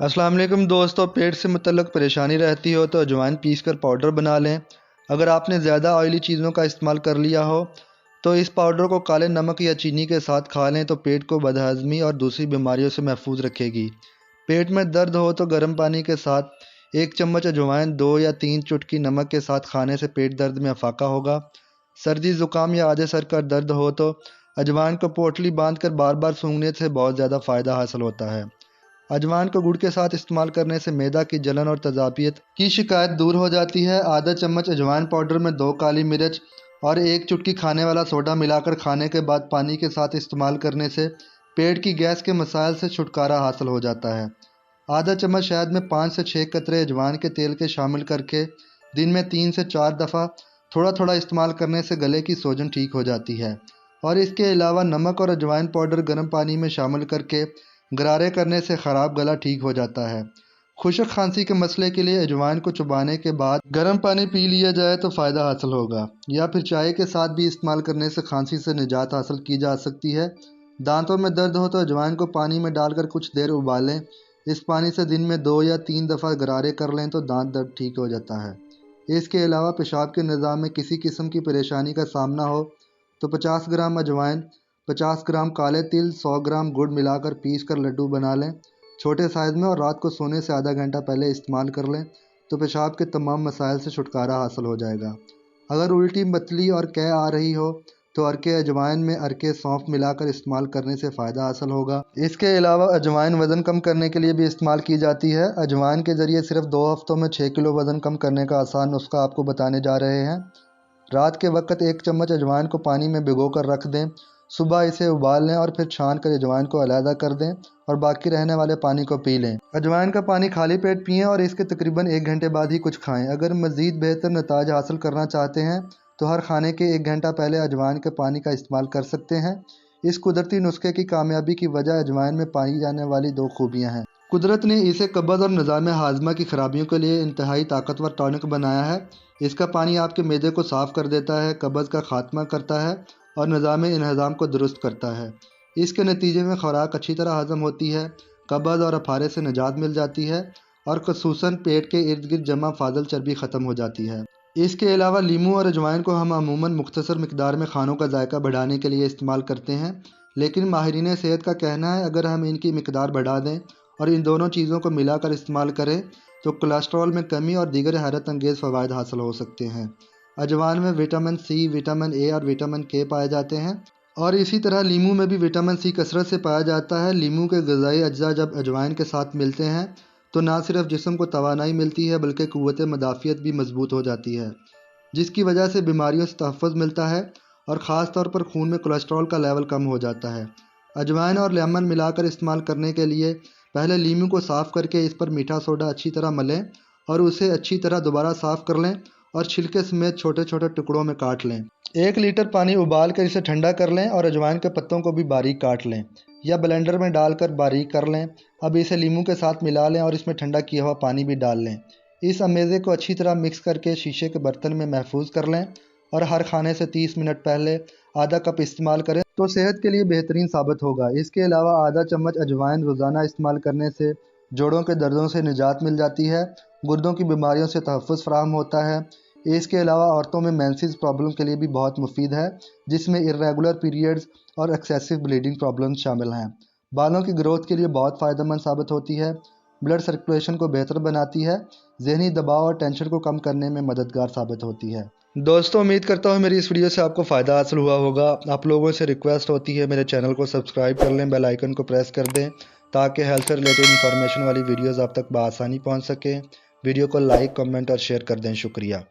अस्सलाम वालेकुम दोस्तों, पेट से मुतल्लक परेशानी रहती हो तो अजवाइन पीस कर पाउडर बना लें। अगर आपने ज़्यादा ऑयली चीज़ों का इस्तेमाल कर लिया हो तो इस पाउडर को काले नमक या चीनी के साथ खा लें तो पेट को बदहज़मी और दूसरी बीमारियों से महफूज रखेगी। पेट में दर्द हो तो गर्म पानी के साथ 1 चम्मच अजवाइन 2 या 3 चुटकी नमक के साथ खाने से पेट दर्द में अफाका होगा। सर्दी ज़ुकाम या आधे सर का दर्द हो तो अजवाइन को पोटली बांध कर बार बार सूंघने से बहुत ज़्यादा फ़ायदा हासिल होता है। अजवाइन को गुड़ के साथ इस्तेमाल करने से मैदा की जलन और तेज़ाबियत की शिकायत दूर हो जाती है। आधा चम्मच अजवाइन पाउडर में 2 काली मिर्च और 1 चुटकी खाने वाला सोडा मिलाकर खाने के बाद पानी के साथ इस्तेमाल करने से पेट की गैस के मसाइल से छुटकारा हासिल हो जाता है। आधा चम्मच शहद में 5 से 6 कतरे अजवाइन के तेल के शामिल करके दिन में 3 से 4 दफ़ा थोड़ा थोड़ा इस्तेमाल करने से गले की सूजन ठीक हो जाती है। और इसके अलावा नमक और अजवाइन पाउडर गर्म पानी में शामिल करके गरारे करने से ख़राब गला ठीक हो जाता है। खुश्क खांसी के मसले के लिए अजवाइन को चबाने के बाद गर्म पानी पी लिया जाए तो फ़ायदा हासिल होगा, या फिर चाय के साथ भी इस्तेमाल करने से खांसी से निजात हासिल की जा सकती है। दांतों में दर्द हो तो अजवाइन को पानी में डालकर कुछ देर उबालें। इस पानी से दिन में 2 या 3 दफ़ा गरारे कर लें तो दांत दर्द ठीक हो जाता है। इसके अलावा पेशाब के निज़ाम में किसी किस्म की परेशानी का सामना हो तो 50 ग्राम अजवाइन, 50 ग्राम काले तिल, 100 ग्राम गुड़ मिलाकर पीस कर लड्डू बना लें। छोटे साइज़ में और रात को सोने से आधा घंटा पहले इस्तेमाल कर लें तो पेशाब के तमाम मसाइल से छुटकारा हासिल हो जाएगा। अगर उल्टी, मतली और कै आ रही हो तो अरके अजवाइन में अरके सौंफ मिलाकर इस्तेमाल करने से फ़ायदा हासिल होगा। इसके अलावा अजवाइन वज़न कम करने के लिए भी इस्तेमाल की जाती है। अजवाइन के ज़रिए सिर्फ 2 हफ्तों में 6 किलो वज़न कम करने का आसान नुस्खा आपको बताने जा रहे हैं। रात के वक्त 1 चम्मच अजवाइन को पानी में भिगो कर रख दें। सुबह इसे उबाल लें और फिर छान कर अजवाइन को अलहदा कर दें और बाकी रहने वाले पानी को पी लें। अजवाइन का पानी खाली पेट पिएं और इसके तकरीबन 1 घंटे बाद ही कुछ खाएं। अगर मज़ीद बेहतर नताज हासिल करना चाहते हैं तो हर खाने के 1 घंटा पहले अजवाइन के पानी का इस्तेमाल कर सकते हैं। इस कुदरती नुस्खे की कामयाबी की वजह अजवाइन में पाई जाने वाली 2 खूबियाँ हैं। कुदरत ने इसे कब्ज़ और निज़ाम हाज़मा की खराबियों के लिए इंतहाई ताकतवर टॉनिक बनाया है। इसका पानी आपके मैदे को साफ़ कर देता है, कब्ज़ का खात्मा करता है और निज़ाम इंहज़ाम को दुरुस्त करता है। इसके नतीजे में खुराक अच्छी तरह हज़म होती है, कब्ज़ और अफारे से निजात मिल जाती है और खसूसन पेट के इर्द गिर्द जमा फाजल चर्बी ख़त्म हो जाती है। इसके अलावा लीमू और अजवाइन को हम अमूमन मुख्तसर मिकदार में खानों का जायका बढ़ाने के लिए इस्तेमाल करते हैं, लेकिन माहिरीन सेहत का कहना है अगर हम इनकी मिकदार बढ़ा दें और इन दोनों चीज़ों को मिलाकर इस्तेमाल करें तो कोलेस्ट्रॉल में कमी और दीगर हैरत अंगेज़ फ़वाइद हासिल हो सकते हैं। अजवाइन में विटामिन सी, विटामिन ए और विटामिन के पाए जाते हैं और इसी तरह लीमू में भी विटामिन सी कसरत से पाया जाता है। लीमू के ग़िज़ाई अज्जा जब अजवाइन के साथ मिलते हैं तो ना सिर्फ जिस्म को तवानाई मिलती है बल्कि क़ुव्वत मदाफ़ियत भी मज़बूत हो जाती है, जिसकी वजह से बीमारियों से तहफ़्फ़ुज़ मिलता है और ख़ास तौर पर खून में कोलेस्ट्रॉल का लेवल कम हो जाता है। अजवाइन और लेमन मिलाकर इस्तेमाल करने के लिए पहले लीमू को साफ़ करके इस पर मीठा सोडा अच्छी तरह मलें और उसे अच्छी तरह दोबारा साफ़ कर लें और छिलके समेत छोटे छोटे टुकड़ों में काट लें। 1 लीटर पानी उबाल कर इसे ठंडा कर लें और अजवाइन के पत्तों को भी बारीक काट लें या ब्लेंडर में डालकर बारीक कर लें। अब इसे लीमू के साथ मिला लें और इसमें ठंडा किया हुआ पानी भी डाल लें। इस अमेज़े को अच्छी तरह मिक्स करके शीशे के बर्तन में महफूज कर लें और हर खाने से 30 मिनट पहले आधा कप इस्तेमाल करें तो सेहत के लिए बेहतरीन साबित होगा। इसके अलावा आधा चम्मच अजवाइन रोज़ाना इस्तेमाल करने से जोड़ों के दर्दों से निजात मिल जाती है, गुर्दों की बीमारियों से तहफ़्फ़ुज़ फ़राहम होता है। इसके अलावा औरतों में मेंसेस प्रॉब्लम के लिए भी बहुत मुफीद है, जिसमें इर्रेगुलर पीरियड्स और एक्सेसिव ब्लीडिंग प्रॉब्लम्स शामिल हैं। बालों की ग्रोथ के लिए बहुत फ़ायदेमंद साबित होती है, ब्लड सर्कुलेशन को बेहतर बनाती है, ज़हनी दबाव और टेंशन को कम करने में मददगार साबित होती है। दोस्तों, उम्मीद करता हूँ मेरी इस वीडियो से आपको फ़ायदा हासिल हुआ होगा। आप लोगों से रिक्वेस्ट होती है मेरे चैनल को सब्सक्राइब कर लें, बेल आइकन को प्रेस कर दें ताकि हेल्थ से रिलेटेड इन्फॉर्मेशन वाली वीडियोज़ आप तक बआसानी पहुँच सकें। वीडियो को लाइक, कमेंट और शेयर कर दें। शुक्रिया।